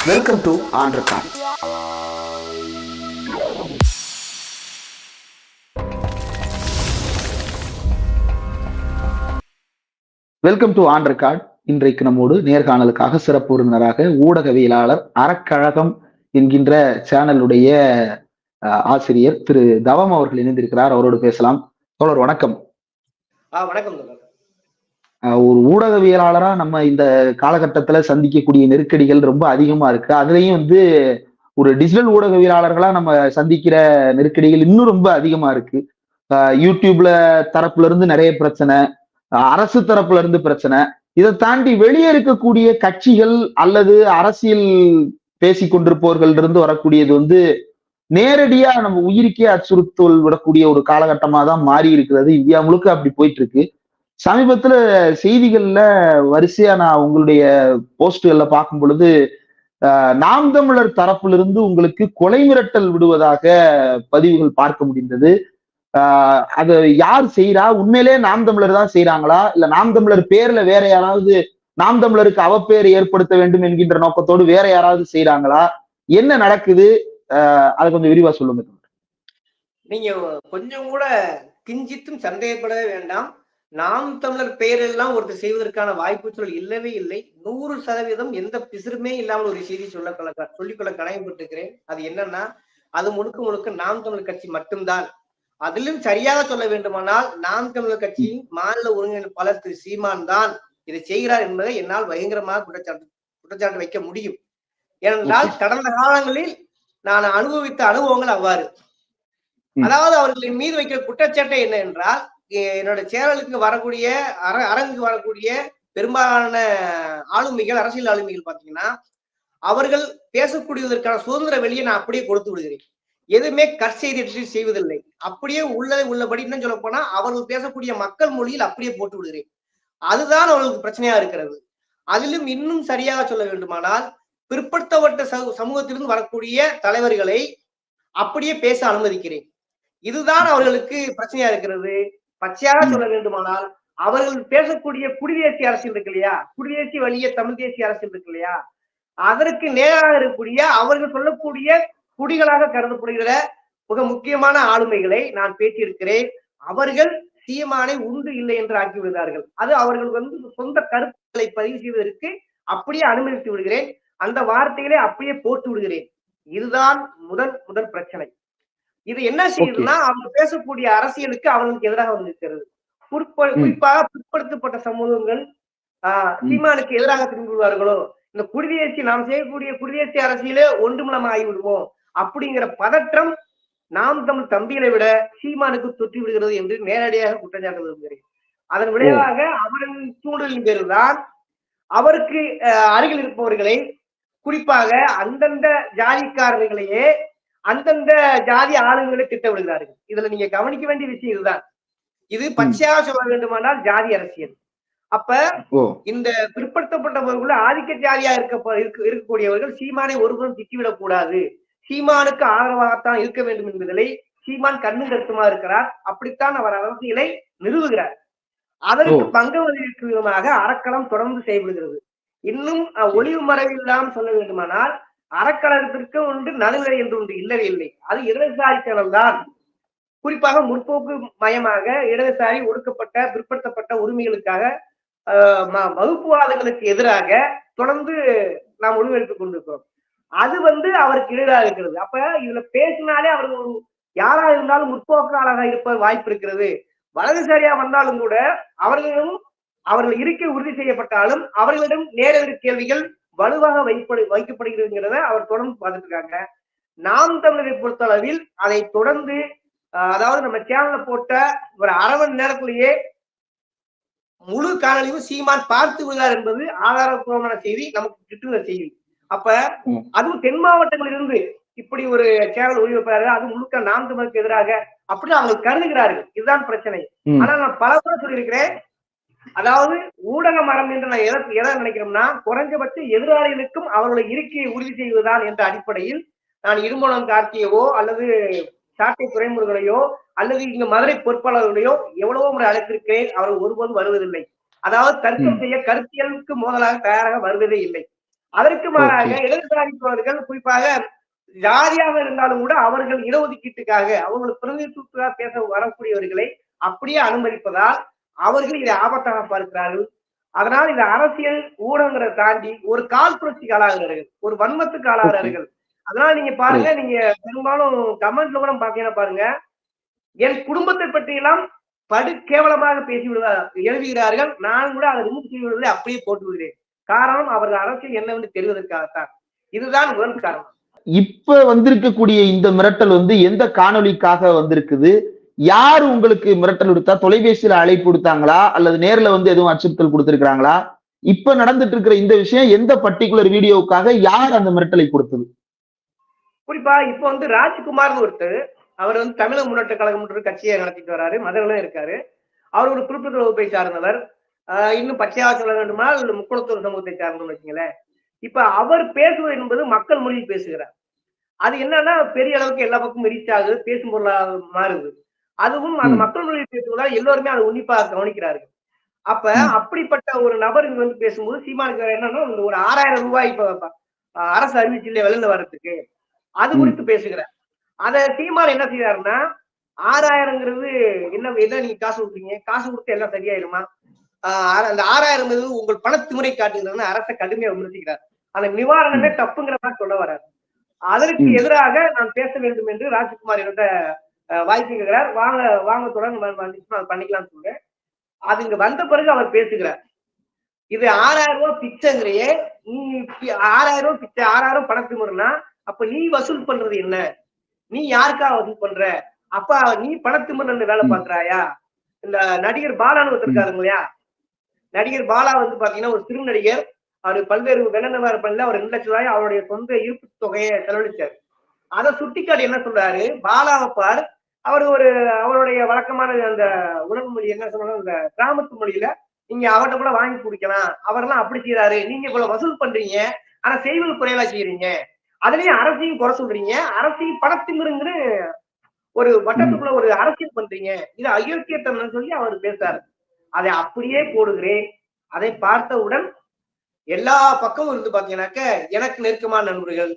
Welcome to on record. Welcome to on record. இன்றைக்கு நம்மோடு நேர்காணலுக்காக சிறப்பு விருந்தினராக ஊடகவியலாளர் அறக்கழகம் என்கின்ற சேனலுடைய ஆசிரியர் திரு தவம் அவர்கள் இணைந்திருக்கிறார். அவரோடு பேசலாம். தோழர் வணக்கம். வணக்கம். ஒரு ஊடகவியலாளரா நம்ம இந்த காலகட்டத்துல சந்திக்கக்கூடிய நெருக்கடிகள் ரொம்ப அதிகமா இருக்கு. அதுலயும் ஒரு டிஜிட்டல் ஊடகவியலாளர்களா நம்ம சந்திக்கிற நெருக்கடிகள் இன்னும் ரொம்ப அதிகமா இருக்கு. யூடியூப்ல தரப்புல இருந்து நிறைய பிரச்சனை, அரசு தரப்புல இருந்து பிரச்சனை, இதை தாண்டி வெளியே இருக்கக்கூடிய கட்சிகள் அல்லது அரசியல் பேசி கொண்டிருப்பவர்கள் இருந்து வரக்கூடியது நேரடியா நம்ம உயிருக்கே அச்சுறுத்தல் விடக்கூடிய ஒரு காலகட்டமா தான் மாறி இருக்கிறது. இந்தியா முழுக்க அப்படி போயிட்டு இருக்கு. சமீபத்துல செய்திகள்ல வரிசையா நான் உங்களுடைய போஸ்டுகள்ல பார்க்கும் பொழுது நாம் தமிழர் தரப்பிலிருந்து உங்களுக்கு கொலை மிரட்டல் விடுவதாக பதிவுகள் பார்க்க முடிந்தது. அதை யார் செய்யறா? உண்மையிலே நாம் தமிழர் தான் செய்யறாங்களா, இல்ல நாம் தமிழர் பேர்ல வேற யாராவது நாம் தமிழருக்கு அவப்பேர் ஏற்படுத்த வேண்டும் என்கின்ற நோக்கத்தோடு வேற யாராவது செய்யறாங்களா? என்ன நடக்குது? அதை கொஞ்சம் விரிவா சொல்லுங்க. நீங்க கொஞ்சம் கூட கிஞ்சித்தும் சந்தேகப்படவே வேண்டாம். நாம் தமிழர் பெயரெல்லாம் ஒருத்தர் செய்வதற்கான வாய்ப்பு சூழல் இல்லவே இல்லை. 100% எந்த பிசிறுமே இல்லாமல் ஒரு செய்தி சொல்லிக்கொள்ள கடமைப்பட்டிருக்கிறேன். அது என்னன்னா, அது முழுக்க முழுக்க நாம் தமிழர் கட்சி மட்டும்தான். அதிலும் சரியாக சொல்ல வேண்டுமானால் நாம் தமிழர் கட்சியின் மாநில ஒருங்கிணைப்பாளர் திரு சீமான் தான் இதை செய்கிறார் என்பதை என்னால் பயங்கரமாக குற்றச்சாட்டு வைக்க முடியும். ஏனென்றால் கடந்த காலங்களில் நான் அனுபவித்த அனுபவங்கள் அவ்வாறு. அதாவது அவர்களின் மீது வைக்கிற குற்றச்சாட்டை என்ன என்றால், என்னோட சேனலுக்கு வரக்கூடிய அரங்குக்கு வரக்கூடிய பெரும்பாலான ஆளுமைகள், அரசியல் ஆளுமைகள் பாத்தீங்கன்னா, அவர்கள் பேசக்கூடியதற்கான சுதந்திர வெளியை நான் அப்படியே கொடுத்து விடுகிறேன். எதுவுமே கற்செய்தி செய்வதில்லை. அப்படியே உள்ளதை உள்ளபடி இன்னும் சொல்ல போனா அவர்கள் பேசக்கூடிய மக்கள் மொழியில் அப்படியே போட்டு விடுகிறேன். அதுதான் அவர்களுக்கு பிரச்சனையா இருக்கிறது. அதிலும் இன்னும் சரியாக சொல்ல வேண்டுமானால், பிற்படுத்தப்பட்ட சமூகத்திலிருந்து வரக்கூடிய தலைவர்களை அப்படியே பேச அனுமதிக்கிறேன். இதுதான் அவர்களுக்கு பிரச்சனையா இருக்கிறது. பச்சையாக சொல்ல வேண்டுமானால், அவர்கள் பேசக்கூடிய குடிதேசிய அரசியல் இருக்கு இல்லையா, குடிதேசிய வழிய தமிழ் தேசிய அரசியல் இருக்கு இல்லையா, அதற்கு நேராக இருக்கக்கூடிய அவர்கள் சொல்லக்கூடிய குடிகளாக கருதப்படுகிற மிக முக்கியமான ஆளுமைகளை நான் பேசியிருக்கிறேன். அவர்கள் சீமானை உண்டு இல்லை என்று ஆக்கி விடுகிறார்கள். அது அவர்கள் சொந்த கருத்துக்களை பதிவு செய்வதற்கு அப்படியே அனுமதித்து விடுகிறேன். அந்த வார்த்தைகளை அப்படியே போட்டு விடுகிறேன். இதுதான் முதல் பிரச்சனை. இது என்ன செய்யுதுன்னா, அவங்க பேசக்கூடிய அரசியலுக்கு அவங்களுக்கு எதிராக வந்திருக்கிறது. குறிப்பாக பிற்படுத்தப்பட்ட சமூகங்கள் சீமானுக்கு எதிராக திரும்பி விடுவார்களோ, இந்த குடிதேசி நாம் செய்யக்கூடிய குடிதேசிய அரசியலே ஒன்றுமில்லாம ஆகிவிடுவோம் அப்படிங்கிற பதற்றம் நாம் தமிழ் தம்பிகளை விட சீமானுக்கு தொற்றி விடுகிறது என்று நேரடியாக குற்றச்சாட்ட விரும்புகிறேன். அதன் விளைவாக அவரின் தூண்டலின் பேருதான் அவருக்கு அருகில் இருப்பவர்களை, குறிப்பாக அந்தந்த ஜாதிக்காரர்களையே அந்தந்த ஜாதி ஆளுங்களை திட்ட விடுகிறார்கள். இதுல நீங்க கவனிக்க வேண்டிய விஷயம் இதுதான். இது பச்சையாக சொல்ல வேண்டுமானால் ஜாதி அரசியல். அப்ப இந்த பிற்படுத்தப்பட்டவர்கள் ஆதிக்க ஜாதியா இருக்கக்கூடியவர்கள் சீமானை ஒருபுறம் திட்டிவிடக் கூடாது, சீமானுக்கு ஆதரவாகத்தான் இருக்க வேண்டும் என்பதில் சீமான் கண்ணு கருத்துமா இருக்கிறார். அப்படித்தான் அவர் அரசியலை நிறுவுகிறார். அதற்கு பங்கு வகிக்கும் விதமாக அறக்களம் தொடர்ந்து செயல்படுகிறது. இன்னும் ஒளிவு மறைவில்லாமல் சொல்ல வேண்டுமானால், அறக்கழகத்திற்கு ஒன்று நடுநிலை என்று ஒன்று இல்லவே இல்லை. அது இடதுசாரி சேனல் தான். குறிப்பாக முற்போக்கு மயமாக இடதுசாரி ஒடுக்கப்பட்ட பிற்படுத்தப்பட்ட உரிமைகளுக்காக வகுப்புவாதங்களுக்கு எதிராக தொடர்ந்து நாம் ஒழுங்கெடுத்துக் கொண்டிருக்கிறோம். அது அவருக்கு எதிராக இருக்கிறது. அப்ப இதுல பேசினாலே அவர்கள் யாரா இருந்தாலும் முற்போக்காளாக இருப்ப வாய்ப்பு இருக்கிறது. வலதுசாரியா வந்தாலும் கூட அவர்கள் இருக்கை உறுதி செய்யப்பட்டாலும் அவர்களிடம் நேரடி கேள்விகள் வலுவாக வைக்கப்படுகிறதுங்கிறத அவர் தொடர்ந்து பார்த்துட்டு இருக்காங்க. நாம் தமிழரை பொறுத்த அளவில் அதை தொடர்ந்து, அதாவது நம்ம சேனல்ல போட்ட ஒரு அரை மணி நேரத்திலேயே முழு காணொலியும் சீமான் பார்த்து விடுகிறார் என்பது ஆதாரப்பூர்வமான செய்தி, நமக்கு கிட்டுகிற செய்தி. அப்ப அதுவும் தென் மாவட்டங்களிலிருந்து இப்படி ஒரு சேனல் ஒளிபரப்பாரு, அது முழுக்க நாம் தமிழுக்கு எதிராக அப்படின்னு அவங்க கருதுகிறார்கள். இதுதான் பிரச்சனை. ஆனா நான் பல முறை சொல்லியிருக்கிறேன், அதாவது ஊடக மரம் என்று நான் எதை நினைக்கிறோம்னா, குறைஞ்சபட்ச எதிராளிகளுக்கும் அவர்களுடைய இருக்கையை உறுதி செய்வதுதான் என்ற அடிப்படையில் நான் இடும்பலம் கார்த்தியவோ அல்லது சாட்டை துறைமுருகனையோ அல்லது இங்க மதுரை பொறுப்பாளர்களையோ எவ்வளவோ முறை அழைத்திருக்கிறேன். அவர்கள் ஒருபோதும் வருவதில்லை. அதாவது தர்க்கம் செய்ய கருத்தியலுக்கு மோதலாக தயாராக வருவதே இல்லை. அதற்கு மாறாக இடதுசாரிப்பவர்கள் குறிப்பாக ஜாதியாக இருந்தாலும் கூட அவர்கள் இடஒதுக்கீட்டுக்காக அவங்களுக்கு பிரதிநிதித்துவ பேச வரக்கூடியவர்களை அப்படியே அனுமதிப்பதால் அவர்கள் இதை ஆபத்தாக பார்க்கிறார்கள். அதனால் இந்த அரசியல் ஊடகங்களை தாண்டி ஒரு கால் புரட்சிக்கு ஆளாகிறார்கள், ஒரு வன்மத்துக்கு ஆளாகிறார்கள். அதனால நீங்க பாருங்க, நீங்க பெரும்பாலும் கமெண்ட்ல கூட பாத்தீங்கன்னா பாருங்க, என் குடும்பத்தை பற்றி எல்லாம் படு கேவலமாக பேசி எழுதுகிறார்கள். நான் கூட அதை ரிமூவ் செய்வதில்லை, அப்படியே போட்டு விடுகிறேன். காரணம் அவர்கள் அரசியல் என்னவென்று தெரிவதற்காகத்தான். இதுதான் முதல் காரணம். இப்ப வந்திருக்கக்கூடிய இந்த மிரட்டல் வந்து எந்த காணொலிக்காக வந்திருக்குது? யார் உங்களுக்கு மிரட்டல் விடுத்தா? தொலைபேசியில அழைப்பு விடுத்தாங்களா அல்லது நேர்ல வந்து எதுவும் அச்சுறுத்தல் கொடுத்திருக்காங்களா? இப்ப நடந்துட்டு இருக்கிற இந்த விஷயம் எந்த பர்டிகுலர் வீடியோவுக்காக யார் அந்த மிரட்டலை கொடுத்தது? குறிப்பா இப்ப வந்து ராஜ்குமார்னு ஒருத்தர், அவர் வந்து தமிழக முன்னேற்ற கழகம் கட்சியை நடத்திட்டு வராரு, மதுரையில இருக்காரு. அவர் ஒரு குறிப்பிட்ட வகுப்பை சார்ந்தவர். இன்னும் பச்சையாக சொல்ல வேண்டுமானால் முக்குளத்தூர் சமூகத்தை சார்ந்தோம்னு வச்சுங்களேன். இப்ப அவர் பேசுவது என்பது மக்கள் மொழியில் பேசுகிறார். அது என்னன்னா பெரிய அளவுக்கு எல்லா பக்கமும் ரீச் ஆகுது, பேசும் பொருளா மாறுது. அதுவும் அந்த மக்கள் மொழியில் பேசுவதால் எல்லோருமே அதை உன்னிப்பாக கவனிக்கிறார்கள். அப்ப அப்படிப்பட்ட ஒரு நபர் வந்து பேசும்போது சீமானுக்கு என்னன்னா ஒரு 6000 ரூபாய் இப்ப அரசு அறிவிச்சில்ல வெளியில வர்றதுக்கு, அது குறித்து பேசுகிறார். அத சீமான் என்ன செய்யறாருன்னா, 6000ங்கிறது என்ன நீங்க காசு கொடுக்குறீங்க, காசு கொடுத்து எல்லாம் சரியாயிருமா, அந்த 6000 உங்கள் பணத்திமுறை காட்டுகிறதுன்னு அரசை கடுமையா விமர்சிக்கிறார். அந்த நிவாரணமே தப்புங்கிற மாதிரி சொல்ல வர்றாரு. அதற்கு எதிராக நான் பேச வேண்டும் என்று ராஜ்குமார் என்னோட வாய்ப்பு கேட்கிறார். வாங்க வாங்க தொடர்ந்து பண்ணிக்கலாம்னு சொல்றேன். அது இங்க வந்த பிறகு அவர் பேசுகிறார். இது 6000 ரூபாய் பிச்சைங்கிறையே, நீ 6000 ரூபாய் பிச்சை, 6000 பணத்திமுறைனா அப்ப நீ வசூல் பண்றது என்ன? நீ யாருக்காக வசூல் பண்ற? அப்ப நீ பணத்திமுறை வேலை பாக்குறாயா? இந்த நடிகர் பாலான்னு ஒருத்தருக்காருங்க இல்லையா, நடிகர் பாலா வந்து பாத்தீங்கன்னா ஒரு சிறு நடிகர். அவரு பல்வேறு வெள்ளநவாறு பண்ணல, அவர் 2 லட்சம் ரூபாய் அவருடைய சொந்த இருப்பு தொகையை செலவழிச்சார். அதை சுட்டிக்காட்டி என்ன சொல்றாரு, பாலாவை பார், அவர் ஒரு அவருடைய வழக்கமான அந்த உணவு மொழி என்ன சொன்னாலும் இந்த கிராமத்து மொழியில நீங்க அவர்கிட்ட கூட வாங்கி குடிக்கலாம், அவரெல்லாம் அப்படி செய்யறாரு, நீங்க இவ்வளவு வசூல் பண்றீங்க ஆனா செய்வது குறைவா செய்யறீங்க, அதுலயும் அரசையும் குறை சொல்றீங்க, அரசையும் பணத்திமிருங்கிற ஒரு வட்டத்துக்குள்ள ஒரு அரசியல் பண்றீங்க, இது அயோக்கியத்தனம் சொல்லி அவர் பேசுறாரு. அதை அப்படியே போடுகிறேன். அதை பார்த்தவுடன் எல்லா பக்கமும் இருந்து பாத்தீங்கன்னாக்க எனக்கு நெருக்கமான நண்பர்கள்,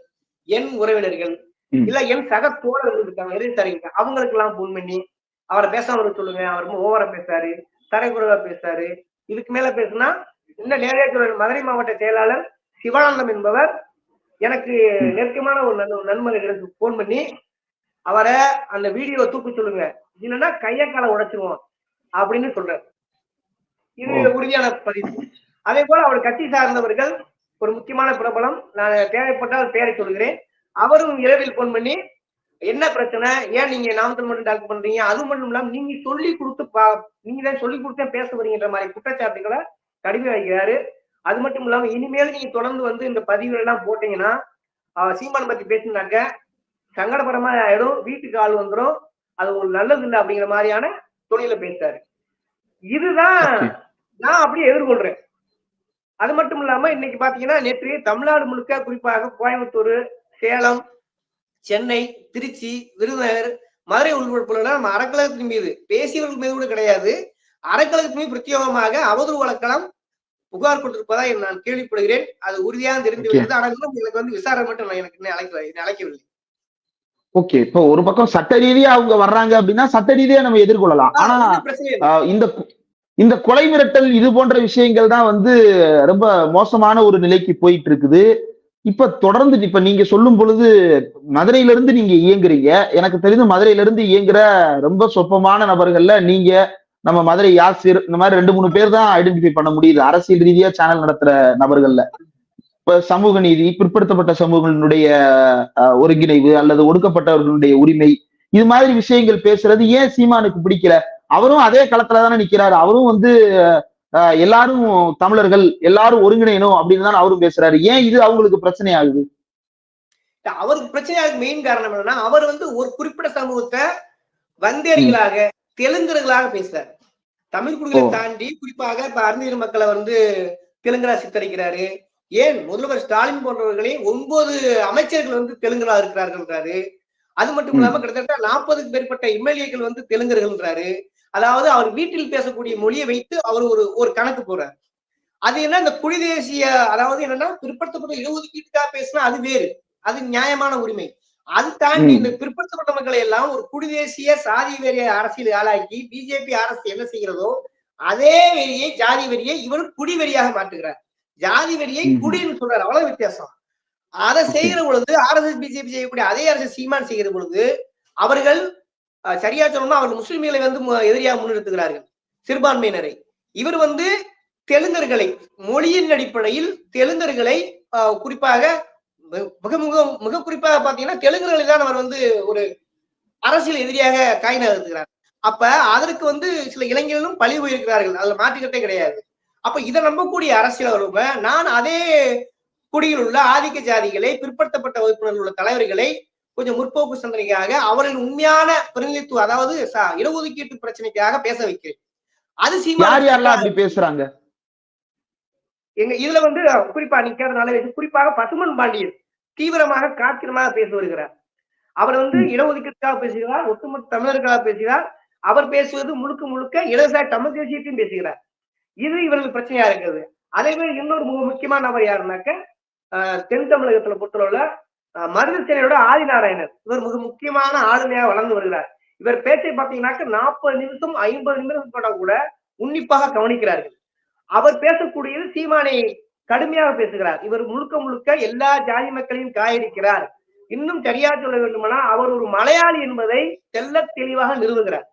என் உறவினர்கள், இல்ல என் சக தோழர்கள் இருக்காங்க, எதிர்த்தாரிங்க, அவங்களுக்கு எல்லாம் போன் பண்ணி அவரை பேசாம சொல்லுங்க, அவர் ரொம்ப ஓவரா பேசுறாரு, தரைக்குறைவா பேசுறாரு, இதுக்கு மேல பேசுனா இன்னும் நேரடியா சொல்ற மதுரை மாவட்ட செயலாளர் சிவானந்தம் என்பவர் எனக்கு நெருக்கமான ஒரு நண்பர்களுக்கு போன் பண்ணி அவரை அந்த வீடியோவை தூக்க சொல்லுங்க, இல்லைன்னா கையக்கால உடைச்சிருவோம் அப்படின்னு சொல்றாரு. இது உறுதியான பதிவு. அதே போல அவர் கட்சி சார்ந்தவர்கள் ஒரு முக்கியமான பிரபலம், நான் தேவைப்பட்டால் பெயரை சொல்கிறேன், அவரும் இரவில் போன் பண்ணி என்ன பிரச்சனை, ஏன் நீங்க நாமக்கல் மட்டும் டாக்டர் பண்றீங்க, அது மட்டும் இல்லாம நீங்க சொல்லி கொடுத்து நீங்க தான் சொல்லி கொடுத்தா பேச வரீங்கன்ற மாதிரி குற்றச்சாட்டுகளை கடுமை வைக்கிறாரு. அது மட்டும் இல்லாம இனிமேல் நீங்க தொடர்ந்து வந்து இந்த பதிவுகள் எல்லாம் போட்டீங்கன்னா சீமான் பத்தி பேசினாக்க சங்கடபரமா ஆயிடும், வீட்டுக்கு ஆள் வந்துடும், அது உங்களுக்கு நல்லது இல்லை அப்படிங்கிற மாதிரியான துணியில பேசுறாரு. இதுதான் நான் அப்படியே எதிர்கொள்றேன். அது மட்டும் இல்லாம இன்னைக்கு பாத்தீங்கன்னா நேற்று தமிழ்நாடு முழுக்க குறிப்பாக கோயம்புத்தூர், சேலம், சென்னை, திருச்சி, விருதுநகர், மதுரை உள்பட நம்ம அறக்கழகத்தின் மீது பேசியவர்கள் மீது கூட கிடையாது, அறக்கழகத்தின் மீது பிரத்யேகமாக அவதூறு வழக்கலாம் புகார் கொடுத்திருப்பதா நான் கேள்விப்படுகிறேன். அது உறுதியாக தெரிந்து விட்டது. ஆனால் எனக்கு வந்து விசாரணை மட்டும் எனக்கு அழைக்கவில்லை. ஓகே, இப்போ ஒரு பக்கம் சட்ட ரீதியா அவங்க வர்றாங்க அப்படின்னா சட்ட ரீதியா நம்ம எதிர்கொள்ளலாம். ஆனா இந்த கொலை மிரட்டல் இது போன்ற விஷயங்கள் தான் வந்து ரொம்ப மோசமான ஒரு நிலைக்கு போயிட்டு இருக்குது. இப்ப தொடர்ந்து இப்ப நீங்க சொல்லும் பொழுது மதுரையில இருந்து நீங்க இயங்குறீங்க, எனக்கு தெரிந்து மதுரையில இருந்து இயங்குற ரொம்ப சொற்பமான நபர்கள்ல நீங்க, நம்ம மதுரை யாசிர், இந்த மாதிரி 2-3 பேர் தான் ஐடென்டிஃபை பண்ண முடியுது அரசியல் ரீதியா சேனல் நடத்துற நபர்கள்ல. இப்ப சமூக நீதி, பிற்படுத்தப்பட்ட சமூகங்களுடைய ஒருங்கிணைவு அல்லது ஒடுக்கப்பட்டவர்களுடைய உரிமை, இது மாதிரி விஷயங்கள் பேசுறது ஏன் சீமானுக்கு பிடிக்கல? அவரும் அதே களத்துல தானே நிக்கிறாரு. அவரும் வந்து எல்லாரும் தமிழர்கள், எல்லாரும் ஒருங்கிணையணும் அப்படின்னு தான் அவரும் பேசுறாரு. ஏன் இது அவங்களுக்கு பிரச்சனை ஆகுது? அவருக்கு பிரச்சனையாக மெயின் காரணம் என்னன்னா, அவர் வந்து ஒரு குறிப்பிட்ட சமூகத்தை வந்தேரிகளாக, தெலுங்கர்களாக பேசுறாரு. தமிழ் குடிகளை தாண்டி குறிப்பாக இப்ப அறிஞர் மக்களை வந்து தெலுங்கரா சித்தரிக்கிறாரு. ஏன் முதல்வர் ஸ்டாலின் போன்றவர்களே 9 அமைச்சர்கள் வந்து தெலுங்கரா இருக்கிறார்கள்ன்றாரு. அது மட்டும் இல்லாம கிட்டத்தட்ட 40க்கு மேற்பட்ட எம்எல்ஏக்கள் வந்து தெலுங்கர்கள்ன்றாரு. அதாவது அவர் வீட்டில் பேசக்கூடிய மொழியை வைத்து அவர் ஒரு கணக்கு போறார். அது என்ன இந்த குடி தேசிய, அதாவது என்னன்னா பிற்படுத்தப்பட்ட இடஒதுக்கீட்டுக்காக பேசினா அது வேறு, அது நியாயமான உரிமை. அது தாண்டி இந்த பிற்படுத்தப்பட்ட மக்களை எல்லாம் ஒரு குடி தேசிய சாதி வெறிய அரசியல் ஆளாக்கி பிஜேபி அரசு என்ன செய்கிறதோ அதே வெறியை, ஜாதி வெறியை இவர் குடி வெறியாக மாற்றுகிறார். ஜாதி வெறியை குடின்னு சொல்றாரு, அவ்வளவு வித்தியாசம். அதை செய்கிற பொழுது ஆர்எஸ்எஸ் பிஜேபி செய்யக்கூடிய அதே அரசு சீமான் செய்கிற பொழுது அவர்கள் சரியா சொல்லணும்னா அவர்கள் முஸ்லிம்களை வந்து எதிரியாக முன்னிறுத்துகிறார்கள், சிறுபான்மையினரை. இவர் வந்து தெலுங்கர்களை, மொழியின் அடிப்படையில் தெலுங்கர்களை குறிப்பாக மிக மிக மிக குறிப்பாக பாத்தீங்கன்னா தெலுங்கர்களை தான் அவர் வந்து ஒரு அரசியல் எதிரியாக காய் நகர்த்துகிறார். அப்ப அதற்கு வந்து சில இளைஞர்களும் பழி போயிருக்கிறார்கள், அதுல மாற்றுக்கட்டே கிடையாது. அப்ப இதை நம்பக்கூடிய அரசியலர்களும் நான் அதே குடியில் உள்ள ஆதிக்க ஜாதிகளை, பிற்படுத்தப்பட்ட வகுப்பினர் உள்ள தலைவர்களை கொஞ்சம் முற்போக்கு சிந்தனைக்காக அவர்களின் உண்மையான பிரதிநிதித்துவம், அதாவது இடஒதுக்கீட்டு பிரச்சனைக்காக பேச வைக்கிறேன். அது யாரெல்லாம் அப்படி பேசுறாங்க? எங்க இதுல வந்து குறிப்பா நிக்கிறதுனால குறிப்பாக பசுமன் பாண்டியன் தீவிரமாக காத்திரமாக பேசி வருகிறார். அவர் வந்து இடஒதுக்கீட்டுக்காக பேசுகிறார், ஒட்டுமொத்த தமிழர்களாக பேசுகிறார். அவர் பேசுவது முழுக்க முழுக்க இடதுசாரி தமிழ் தேசியத்தையும் பேசுகிறார். இது இவர்களுக்கு பிரச்சனையா இருக்குது. அதே மாதிரி இன்னொரு முக்கியமான நபர் யாருன்னாக்க தென் தமிழகத்துல பொறுத்தளவுல மருதசேனையோட ஆதிநாராயணர், இவர் மிக முக்கியமான ஆளுமையாக வளர்ந்து வருகிறார். இவர் பேச்சை பார்த்தீங்கன்னாக்க 40 நிமிஷம் 50 நிமிஷம் போட்டா கூட உன்னிப்பாக கவனிக்கிறார்கள். அவர் பேசக்கூடியது சீமானை கடுமையாக பேசுகிறார். இவர் முழுக்க முழுக்க எல்லா ஜாதி மக்களையும் காயடிக்கிறார். இன்னும் சரியா சொல்ல வேண்டுமானால் அவர் ஒரு மலையாளி என்பதை தெல்ல தெளிவாக நிறுவுகிறார்.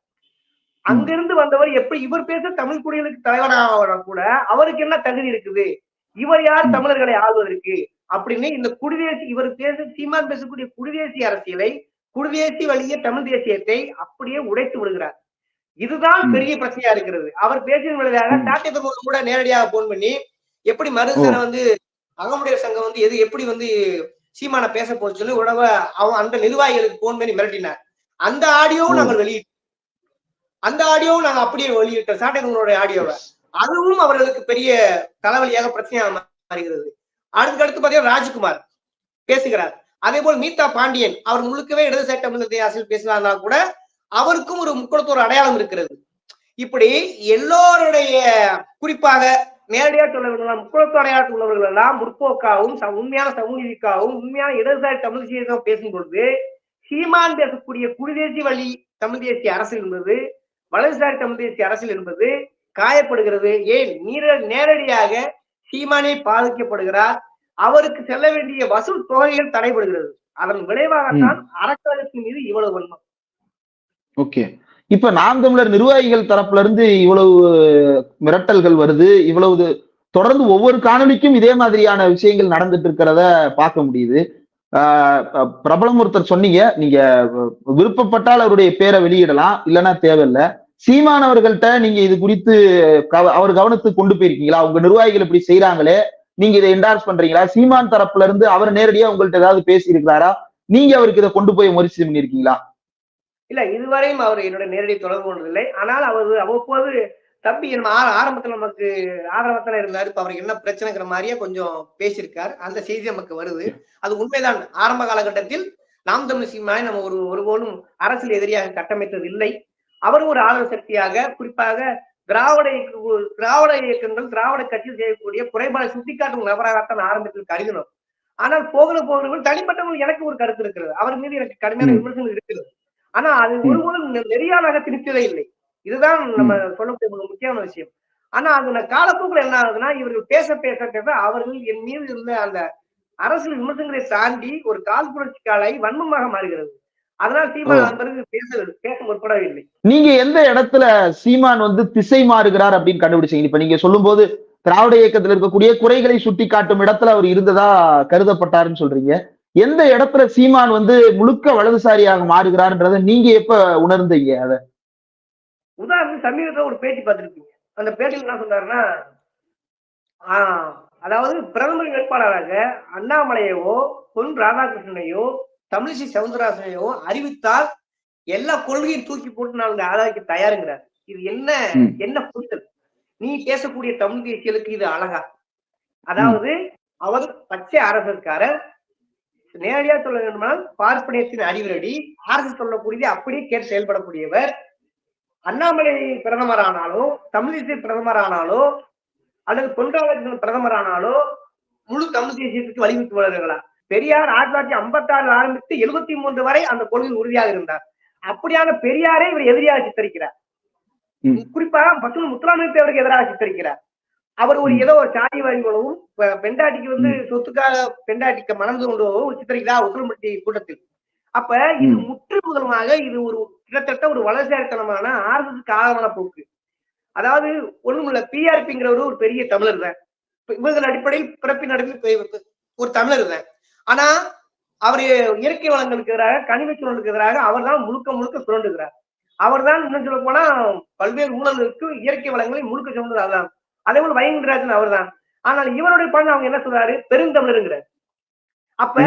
அங்கிருந்து வந்தவர் எப்படி இவர் பேச தமிழ் குடிகளுக்கு தலைவராக கூட அவருக்கு என்ன தகுதி இருக்குது, இவர் யார் தமிழர்களை ஆள்வதற்கு அப்படின்னு இந்த குடிதேசி இவர் சீமான் பேசக்கூடிய குடிதேசி அரசியலை, குடிதேசி வழிய தமிழ் தேசியத்தை அப்படியே உடைத்து விடுகிறார். இதுதான் பெரிய பிரச்சனையா இருக்கிறது. அவர் பேசின விளையாக சாட்டை பெருமக்கள் கூட நேரடியாக போன் பண்ணி எப்படி மருதசேனை வந்து அகமுடையர் சங்கம் வந்து எப்படி வந்து சீமான பேச போச்சு சொல்லி உடவ அவன் அந்த நிர்வாகிகளுக்கு போன் பண்ணி மிரட்டினார். அந்த ஆடியோவும் நாங்கள் வெளியிட்டோம். அந்த ஆடியோவும் நாங்க அப்படியே வெளியிட்டோம், சாட்டை பெருமக்களுடைய ஆடியோவை. அதுவும் அவர்களுக்கு பெரிய தலைவலியாக பிரச்சனையாக மாறுகிறது. அடுத்து பாத்தீங்கன்னா ராஜ்குமார் பேசுகிறார். அதே போல் மீதா பாண்டியன் அவர் முழுக்கவே இடதுசாரி தமிழ் அரசியல் பேசினார்னா கூட அவருக்கும் ஒரு முக்குளத்தோர் அடையாளம் இருக்கிறது. இப்படி எல்லோருடைய குறிப்பாக நேரடியாக சொல்ல வேண்டும், முக்குளத்தோர் அடையாளத்தில் உள்ளவர்கள் எல்லாம் முற்போக்காகவும் உண்மையான சமூகக்காகவும் உண்மையான இடதுசாரி தமிழ் தேசியம் பேசும் பொழுது சீமான் பேசக்கூடிய குடிதேசி வழி தமிழ் தேசிய அரசியல் என்பது, வலதுசாரி தமிழ் தேசிய அரசியல் என்பது காயப்படுகிறது. ஏன் நேரடியாக சீமானே பாதிக்கப்படுகிறார். அவருக்கு செல்ல வேண்டிய வசூல் தொகைகள் தடைபடுகிறது. அதன் விளைவாகத்தான் அறக்கட்டளையின் மீது இவ்வளவு வன்மம். ஓகே, இப்ப நாம் தமிழர் நிர்வாகிகள் தரப்புல இருந்து இவ்வளவு மிரட்டல்கள் வருது, இவ்வளவு தொடர்ந்து ஒவ்வொரு காணொலிக்கும் இதே மாதிரியான விஷயங்கள் நடந்துட்டு இருக்கிறத பார்க்க முடியுது. பிரபலம் ஒருத்தர் சொன்னீங்க, நீங்க விருப்பப்பட்டால் அவருடைய பேரை வெளியிடலாம், இல்லைன்னா தேவையில்லை. சீமானவர்கள்ட்ட நீங்க இது குறித்து அவர் கவனத்துக்கு கொண்டு போயிருக்கீங்களா? உங்க நிர்வாகிகள் இப்படி செய்யறாங்களே, நீங்க இதை என்டார்ஸ் பண்றீங்களா? சீமான் தரப்புல இருந்து அவர் நேரடியா உங்கள்ட்ட ஏதாவது பேசி இருக்கிறாரா? நீங்க அவருக்கு இதை கொண்டு போய் முயற்சி பண்ணிருக்கீங்களா? இல்ல, இதுவரையும் அவர் என்னோட நேரடி தொடர்பு கொண்டதில்லை. ஆனால் அவர் அவ்வப்போது தம்பி ஆரம்பத்துல நமக்கு ஆதரவத்துல இருந்தாரு, இப்ப அவருக்கு என்ன பிரச்சனைங்கிற மாதிரியே கொஞ்சம் பேசியிருக்காரு. அந்த செய்தி நமக்கு வருது. அது உண்மைதான். ஆரம்ப காலகட்டத்தில் நாம் தமிழ் சீமானை நம்ம ஒருபோதும் அரசியல் எதிரியாக கட்டமைத்தது இல்லை. அவரும் ஒரு ஆதரவு சக்தியாக, குறிப்பாக திராவிட இயக்கங்கள், திராவிட கட்சியில் செய்யக்கூடிய குறைபாடு சுட்டிக்காட்டும் நபராகத்தான் ஆரம்பத்தில் கருதினோம். ஆனால் போகிறவர்கள் தனிப்பட்டவர்கள் எனக்கு ஒரு கருத்து இருக்கிறது, அவர் மீது எனக்கு கடுமையான விமர்சனம் இருக்கிறது. ஆனா அது ஒருபோதும் நெறியாளாக திணிக்கவே இல்லை. இதுதான் நம்ம சொல்லக்கூடிய முக்கியமான விஷயம். ஆனா அது காலப்போக்கில் என்ன ஆகுதுன்னா, இவர்கள் பேச பேச பேச அவர்கள் என் மீது இருந்த அந்த அரசியல் விமர்சனங்களை தாண்டி ஒரு கால் புரட்சி காலை வன்மமாக மாறுகிறது. அதனால் சீமான் அந்த பிறகு பேச முற்படவில்லை. நீங்க எந்த இடத்துல சீமான் வந்து திசை மாறுகிறார் அப்படின்னு கண்டுபிடிச்சீங்க? இப்ப நீங்க சொல்லும் போது திராவிட இயக்கத்தில் இருக்கக்கூடிய குறைகளை சுட்டி காட்டும் இடத்துல அவர் இருந்ததா கருதப்பட்டாருன்னு சொல்றீங்க. எந்த இடத்துல சீமான் வந்து முழுக்க வலதுசாரியாக மாறுகிறார்ன்றத நீங்க எப்ப உணர்ந்தீங்க? அத உதாரணம் சமீபத்தில் ஒரு பேட்டி பார்த்திருப்பீங்க. அந்த பேட்டியில் என்ன சொன்னாருன்னா, அதாவது பிரதமர் வேட்பாளராக அண்ணாமலையவோ பொன் ராதாகிருஷ்ணனையோ தமிழிசை சவுந்தரராஜனையோ அறிவித்தால் எல்லா கொள்கையும் தூக்கி போட்டு நாங்க ஆதரிக்க தயாருங்கிறார். இது என்ன புரிதல்? நீ பேசக்கூடிய தமிழ் தேசியலுக்கு இது அழகா? அதாவது அவர் பச்சை அரசர்காரர், நேரடியா சொல்ல வேண்டுமானால் பார்ப்பனியத்தின் அறிவுரடி, அரசு சொல்லக்கூடியதை அப்படியே கேட்டு செயல்படக்கூடியவர். அண்ணாமலை பிரதமர் ஆனாலோ தமிழிசை பிரதமர் ஆனாலோ அல்லது பொன் ராதாகிருஷ்ணன் பிரதமர் ஆனாலோ முழு தமிழ் தேசியத்துக்கு வழிவிட்டு வருகிறார்களா? பெரியார் 1956 ஆரம்பித்து 73 வரை அந்த கொள்கையில் உறுதியாக இருந்தார். அப்படியான பெரியாரை இவர் எதிரியாக சித்தரிக்கிறார். குறிப்பாக பசுமன் முத்துராமலிங்க தேவருக்கு எதிராக சித்தரிக்கிறார். அவர் ஒரு ஏதோ ஒரு சாதி வாரிகளும் பெண்டாட்டிக்கு சொத்துக்காக பெண்டாட்டிக்கு மணந்து கொண்டு சித்தரிக்கிறார் உசிலம்பட்டி கூட்டத்தில். அப்ப இது முற்று முதலமாக இது ஒரு கிட்டத்தட்ட ஒரு வலதுசாரித்தனமான ஆர்எஸ்எஸ்க்கு ஆதரவான போக்கு. அதாவது ஒண்ணும் இல்ல, பிஆர்பிங்கிறவரு ஒரு பெரிய தமிழர் தான். இவர்கள் அடிப்படையில் பிறப்பின் அடிப்படையில் ஒரு தமிழர் தான். ஆனா அவர் இயற்கை வளங்களுக்கு எதிராக, கனிம சூழலுக்கு எதிராக அவர் தான் முழுக்க முழுக்க சுரண்டுகிறார். அவர் தான் இன்னும் சொல்ல போனா பல்வேறு ஊழலுக்கு இயற்கை வளங்களை முழுக்க சுரண்டுகிறார். அதான் அதே போல வைகுண்டராஜன் அவர் தான். ஆனால் இவருடைய பாஞ்சு அவங்க என்ன சொல்றாரு, பெருந்தமிழருங்கிறார். அப்ப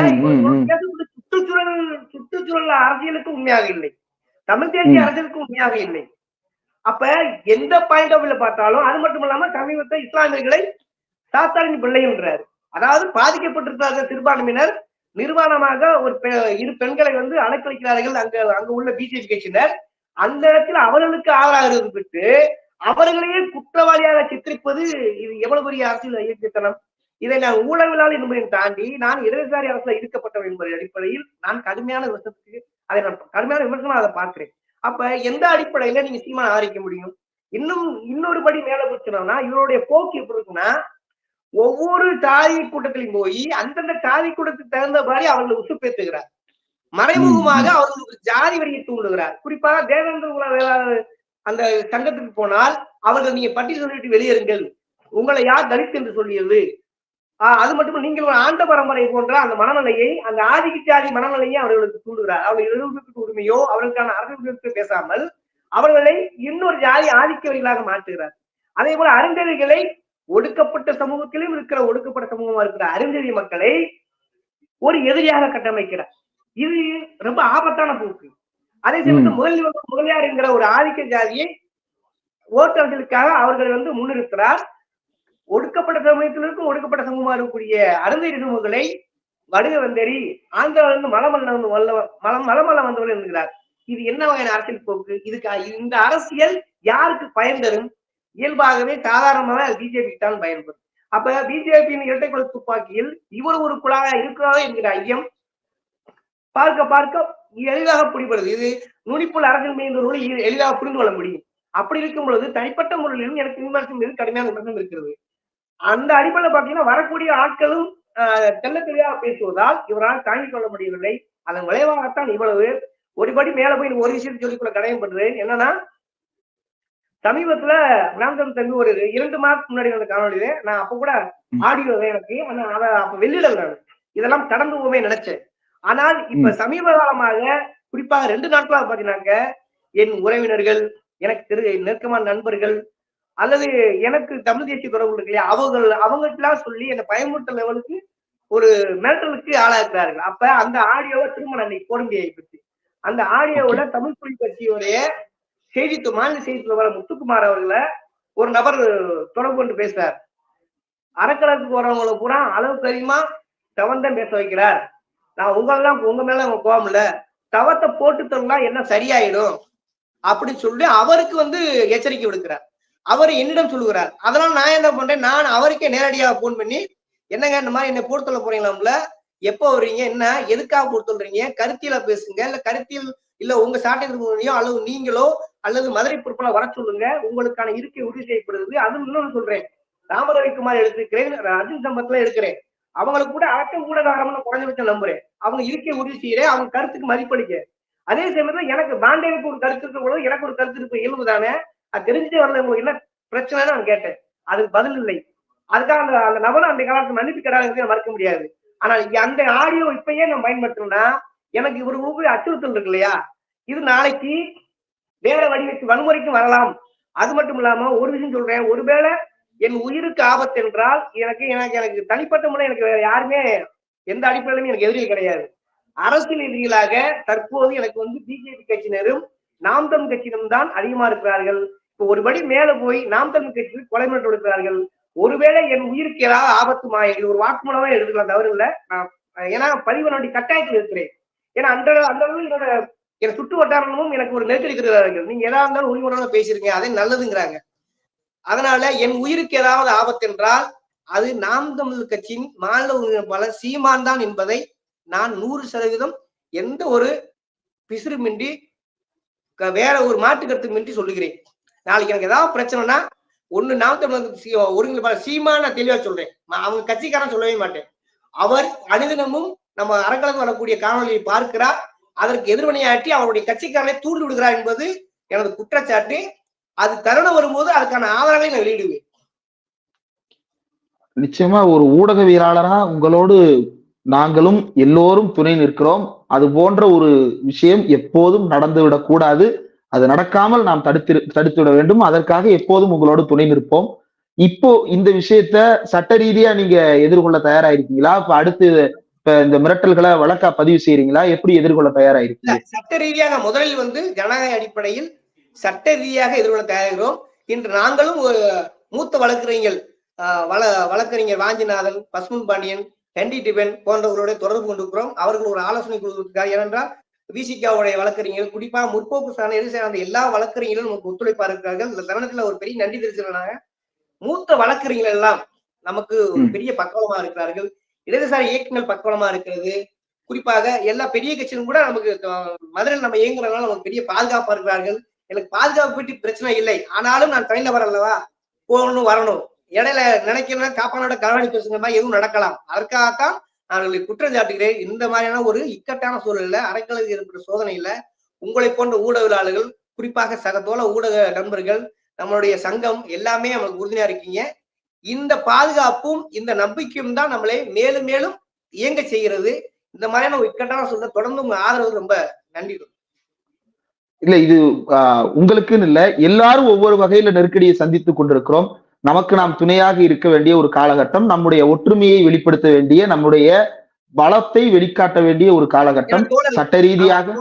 சுற்றுச்சூழல் அரசியலுக்கு உண்மையாக இல்லை, தமிழ் தேசிய அரசியலுக்கு உண்மையாக இல்லை. அப்ப எந்த பாயிண்ட் ஆஃப் வியூல பார்த்தாலும், அது மட்டும் இல்லாம சமீபத்தை இஸ்லாமியர்களை சாத்தானின் பிள்ளை என்றார். அதாவது பாதிக்கப்பட்டிருக்கிறார்கள் சிறுபான்மையினர் நிர்வாணமாக ஒரு இரு பெண்களை அலக்களிக்கிறார்கள் அங்க உள்ள பிஜேபி கட்சியினர். அந்த இடத்துல அவர்களுக்கு ஆதரவாக விட்டு அவர்களையே குற்றவாளியாக சித்தரிப்பது இது எவ்வளவு பெரிய அரசியல் இயக்கத்தனம். இதை நான் ஊழலாளர் என்பதையும் தாண்டி நான் இடதுசாரி அரசுல இருக்கப்பட்டவர் என்பதை அடிப்படையில் நான் கடுமையான விமர்சனம் அதை பார்க்கிறேன். அப்ப எந்த அடிப்படையில நீங்க சீமான் ஆதரிக்க முடியும்? இன்னொரு படி மேல போச்சுன்னா இவருடைய போக்கு எப்படி இருக்குன்னா, ஒவ்வொரு சாதி கூட்டத்திலும் போய் அந்தந்த சாதி கூட்டத்துக்கு தகுந்த மாதிரி அவர்களை உசுப்பேத்துகிறார். மறைமுகமாக அவர்களுக்கு ஜாதி வரியை தூண்டுகிறார். குறிப்பாக தேவேந்திர குல வேளாளர் அந்த சங்கத்துக்கு போனால் அவர்கள் நீங்க பட்டியல் சொல்லிட்டு வெளியேறுங்கள், உங்களை யார் தலித் என்று சொல்லியது, அது மட்டும் நீங்கள் ஒரு ஆண்ட பரம்பரை போன்ற அந்த மனநிலையை, அந்த ஆதிக்க ஜாதி மனநிலையை அவர்களுக்கு தூண்டுகிறார். அவர்கள் எழுதுவதற்கு உரிமையோ அவர்களுக்கான அரசியல் பேசாமல் அவர்களை இன்னொரு ஜாதி ஆதிக்க வரிகளாக மாற்றுகிறார். அதே போல அருந்ததிகளை, ஒடுக்கப்பட்ட சமூகத்திலும் இருக்கிற ஒடுக்கப்பட்ட சமூகமா இருக்கிற அருந்ததி மக்களை ஒரு எதிரியாக கட்டமைக்கிறார். இது ரொம்ப ஆபத்தான போக்கு. அதே சமயத்தில் முதலியார் என்கிற ஒரு ஆதிக்க ஜாதியை ஓட்டர்களுக்காக அவர்கள் முன்னிறுக்கிறார். ஒடுக்கப்பட்ட சமூகத்திலிருக்கும் ஒடுக்கப்பட்ட சமூகமா இருக்கக்கூடிய அருந்ததி சமூகங்களை வடுக வந்தேறி ஆந்திராவிலிருந்து மலமல்ல வந்தவர்கள் என்கிறார். இது என்ன வகையான அரசியல் போக்கு? இந்த அரசியல் யாருக்கு பயன் தரும்? இயல்பாகவே சாதாரணமாக பிஜேபிக்கு தான் பயன்படும். அப்ப பிஜேபியின் இரட்டை குழு துப்பாக்கியில் இவர் ஒரு குழாக இருக்கிறாரோ என்கிற ஐயம் பார்க்க எளிதாக பிடிபடுது. இது நுனிப்புள் அரசியல் மீது எளிதாக புரிந்து கொள்ள முடியும். அப்படி இருக்கும் பொழுது தனிப்பட்ட முறையிலும் எனக்கு விமர்சனம் மீது கடுமையான விமர்சனம் இருக்கிறது. அந்த அடிப்படையில் பாத்தீங்கன்னா வரக்கூடிய ஆட்களும் தெல்ல தெளிவாக பேசுவதால் இவரால் தாங்கிக் கொள்ள முடியவில்லை. அதன் விளைவாகத்தான் இவ்வளவு ஒருபடி மேல போய் ஒரு விஷயத்தை சொல்லிக்கொள்ள கடமை பண்றேன். என்னன்னா, சமீபத்துல ராம்தம் தம்பி ஒரு 2 மாதத்துக்கு முன்னாடி அந்த காணொலியில நான் அப்ப கூட ஆடியோ எனக்கு அதை அப்ப வெளியில இதெல்லாம் கடந்து போவே நினைச்சேன். ஆனால் இப்ப சமீப காலமாக குறிப்பாக 2 நாட்களாக பாத்தீங்கன்னாக்க என் உறவினர்கள், எனக்கு நெருக்கமான நண்பர்கள் அல்லது எனக்கு தமிழ் தேசிய தொடர்பு இருக்கு இல்லையா, அவங்ககிட்டலாம் சொல்லி அந்த பயமுறுத்தல் லெவலுக்கு ஒரு மிரட்டலுக்கு ஆளாக்குறார்கள். அப்ப அந்த ஆடியோவை திரும்ப நான் இன்னைக்கு போட முடியாது. அந்த ஆடியோவோட தமிழ் புலி கட்சியோடைய மாநில செய்தி தொடர்பாளர் முத்துக்குமார் அவர்களை ஒரு நபர் தொடர்பு கொண்டு பேசுறார். அறக்கலத்துக்கு வரவங்களை பூரா அளவுக்கு அதிகமா தவந்தான் பேச வைக்கிறார். நான் உங்க மேல அவங்க கோபம் இல்ல, தவத்தை போட்டு தரலாம் என்ன சரியாயிடும் அப்படின்னு சொல்லி அவருக்கு எச்சரிக்கை விடுக்கிறார். அவர் என்னிடம் சொல்லுகிறார். அதனால நான் என்ன பண்றேன், நான் அவருக்கே நேரடியாக போன் பண்ணி, என்னங்க இந்த மாதிரி என்ன போட்டு சொல்ல போறீங்களாம்ல, எப்போ வர்றீங்க, என்ன எதுக்காக போட்டு சொல்றீங்க, கருத்தியல பேசுங்க, இல்ல கருத்தியல் இல்ல உங்க சாட்டையோ அல்லது நீங்களோ அல்லது மதுரை பொறுப்பாளர் வர சொல்லுங்க, உங்களுக்கான இருக்கை உறுதி செய்யப்படுது. அது இன்னொன்னு சொல்றேன், ராமரவிக்குமார் எடுத்துக்கிறேன், அர்ஜுன் சம்பத்ல எடுக்கிறேன், அவங்களுக்கு கூட அடக்கம் கூட காரணம்னு குறைஞ்சபட்சம் நம்புறேன். அவங்க இருக்கை உறுதி செய்யறேன், அவங்க கருத்துக்கு மதிப்பளிக்க. அதே சமயத்துல எனக்கு பாண்டேவுக்கு ஒரு கருத்து இருக்க பொழுது எனக்கு ஒரு கருத்து இருக்க இயல்பு தானே, அது தெரிஞ்சு வரல, உங்களுக்கு என்ன பிரச்சனைன்னு நான் கேட்டேன். அதுக்கு பதில் இல்லை. அதுக்காக அந்த நபரும் அந்த காலத்துல மன்னிப்பு கேட்டாங்க மறுக்க முடியாது. ஆனால் அந்த ஆடியோ இப்பயே நான் பயன்படுத்தணும்னா எனக்கு இவருக்கு அச்சுறுத்தல் இருக்கு இல்லையா, இது நாளைக்கு வேற வடிவத்து வன்முறைக்கும் வரலாம். அது மட்டும் இல்லாம ஒரு விஷயம் சொல்றேன், ஒருவேளை என் உயிருக்கு ஆபத்து என்றால் எனக்கு தனிப்பட்ட முறை எனக்கு யாருமே எந்த அடிப்படையிலுமே எனக்கு எதிரிகள் கிடையாது. அரசியல் எதிரிகளாக தற்போது எனக்கு பிஜேபி கட்சியினரும் நாம் தமிழ் கட்சியினரும் தான் அதிகமா இருக்கிறார்கள். இப்போ ஒருபடி மேல போய் நாம் தமிழ் கட்சியில் கொலை மிரட்டல் கொடுக்கிறார்கள். ஒருவேளை என் உயிருக்கு ஏதாவது ஆபத்துமா, இது ஒரு வாக்குமூலமா எடுத்துக்கலாம், தவறு இல்லை. ஏன்னா பதிவு வேண்டிய கட்டாயத்தில் இருக்கிறேன். ஏன்னா அந்த அளவு என் சுற்று வட்டாரமும் எனக்கு ஒரு நெருக்கடி இருக்கிறார்கள். நீங்க எதா இருந்தாலும் உரிமையோட பேசிருக்கீங்க, அதே நல்லதுங்கிறாங்க. அதனால என் உயிருக்கு ஏதாவது ஆபத்து என்றால் அது நாம் தமிழர் கட்சியின் மாநில உறுப்பினர் சீமான் தான் என்பதை நான் 100% எந்த ஒரு பிசிறுமின்றி வேற ஒரு மாற்று கருத்துமின்றி சொல்லுகிறேன். நாளைக்கு எனக்கு ஏதாவது பிரச்சனைனா ஒண்ணு நாம் தமிழர் ஒருங்கிணைப்பாளர் சீமான் நான் தெளிவா சொல்றேன். அவங்க கட்சிக்காரன் சொல்லவே மாட்டேன். அவர் அனுதினமும் நம்ம அறக்கலந்து வரக்கூடிய காணொலியை பார்க்கிறார். அதற்கு எதிர்வினையாற்றி அவருடைய கட்சிக்காரனை தூண்டி விடுகிறார் என்பது எனது குற்றச்சாட்டு. அது தருணம் வரும்போது அதுக்கான ஆதரவை நான் வெளியிடுவேன். நிச்சயமா ஒரு ஊடகவியலாளரா உங்களோடு நாங்களும் எல்லோரும் துணை நிற்கிறோம். அது போன்ற ஒரு விஷயம் எப்போதும் நடந்துவிடக் கூடாது. அது நடக்காமல் நாம் தடுத்துவிட வேண்டும். அதற்காக எப்போதும் உங்களோடு துணை நிற்போம். இப்போ இந்த விஷயத்த சட்ட ரீதியா நீங்க எதிர்கொள்ள தயாரா இருக்கீங்களா? இப்ப அடுத்து இந்த மிரட்டல்களை வழக்கா பதிவு செய்யறீங்களா? எப்படி எதிர்கொள்ள தயாரா இருக்கீங்க? சட்ட ரீதியாக முதலில் ஜனநாயக அடிப்படையில் சட்ட ரீதியாக எதிர்கொள்ள தயாரிக்கிறோம். இன்று நாங்களும் மூத்த வழக்கறிஞர் வழக்கறிஞர் வாஞ்சிநாதன், பசுமன் பாண்டியன், ஹென்றி டிபன் போன்றவர்களோட தொடர்பு கொண்டிருக்கிறோம். அவர்கள் ஒரு ஆலோசனை கொடுத்திருக்கார். ஏனென்றால் விசிகாவுடைய வழக்கறிஞர்கள், குறிப்பாக முற்போக்கு சார்ந்த எல்லா வழக்கறிஞர்களும் நமக்கு ஒத்துழைப்பா இருக்கிறார்கள். இந்த தருணத்துல ஒரு பெரிய நன்றி தெரிவிச்சிருக்காங்க. மூத்த வழக்கறிஞர்கள் எல்லாம் நமக்கு ஒரு பெரிய பக்கபலமா இருக்கிறார்கள். இடதுசாரி இயக்கங்கள் பக்கபலமா இருக்கிறது. குறிப்பாக எல்லா பெரிய கட்சிகளும் கூட நமக்கு மதுரையில் நம்ம இயங்குறதுனால நமக்கு பெரிய பாதுகாப்பா இருக்கிறார்கள். எனக்கு பாதுகாப்பு பற்றி பிரச்சனை இல்லை. ஆனாலும் நான் தனிநபர் அல்லவா, போகணும் வரணும். இடையில நினைக்கிறேன் காப்பானோட கவனி பேசுகிற மாதிரி எதுவும் நடக்கலாம். அதற்காகத்தான் நான் குற்றம் சாட்டுகிறேன். இந்த மாதிரியான ஒரு இக்கட்டான சூழல்ல அறக்கலத்தில் ஏற்பட்ட சோதனையில உங்களை போன்ற ஊடகவியலாளர்கள், குறிப்பாக சகதோல ஊடக நண்பர்கள், நம்மளுடைய சங்கம் எல்லாமே நமக்கு உறுதுணையா இருக்கீங்க. இந்த பாதுகாப்பும் இந்த நம்பிக்கையும் தான் நம்மளை மேலும் மேலும் இயங்க செய்கிறது. இந்த மாதிரியான ஒரு இக்கட்டான சூழலை தொடர்ந்து உங்க ஆதரவு ரொம்ப நன்றி. இல்ல இது உங்களுக்குன்னு இல்ல, எல்லாரும் ஒவ்வொரு வகையில நெருக்கடியை சந்தித்துக் கொண்டிருக்கிறோம். நமக்கு நாம் துணையாக இருக்க வேண்டிய ஒரு காலகட்டம், நம்முடைய ஒற்றுமையை வெளிப்படுத்த வேண்டிய, நம்முடைய பலத்தை வெளிக்காட்ட வேண்டிய ஒரு காலகட்டம். சட்ட ரீதியாக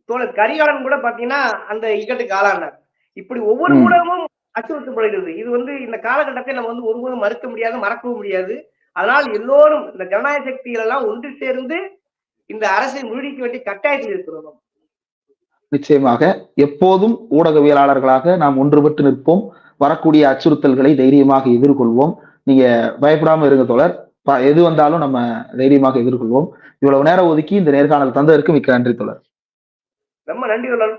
தோழர் கரிகாலன் கூட பாத்தீங்கன்னா அந்த இக்கட்டுக்கு ஆளானார். இப்படி ஒவ்வொரு ஊடகமும் அச்சுறுத்தப்படுகிறது. இது இந்த காலகட்டத்தை நம்ம ஒருபோதும் மறுக்க முடியாது, மறக்கவும் முடியாது. அதனால் எல்லோரும் இந்த ஜனநாயக சக்திகள் எல்லாம் ஒன்று சேர்ந்து இந்த அரசை முழுக்க வேண்டிய கட்டாயத்தில் இருக்கிறோம். நிச்சயமாக எப்போதும் ஊடகவியலாளர்களாக நாம் ஒன்றுபட்டு நிற்போம். வரக்கூடிய அச்சுறுத்தல்களை தைரியமாக எதிர்கொள்வோம். நீங்க பயப்படாம இருங்க தோழர். எது வந்தாலும் நம்ம தைரியமாக எதிர்கொள்வோம். இவ்வளவு நேரம் ஒதுக்கி இந்த நேர்காணல் தந்ததற்கு மிக்க நன்றி தோழர். ரொம்ப நன்றி தோழர்.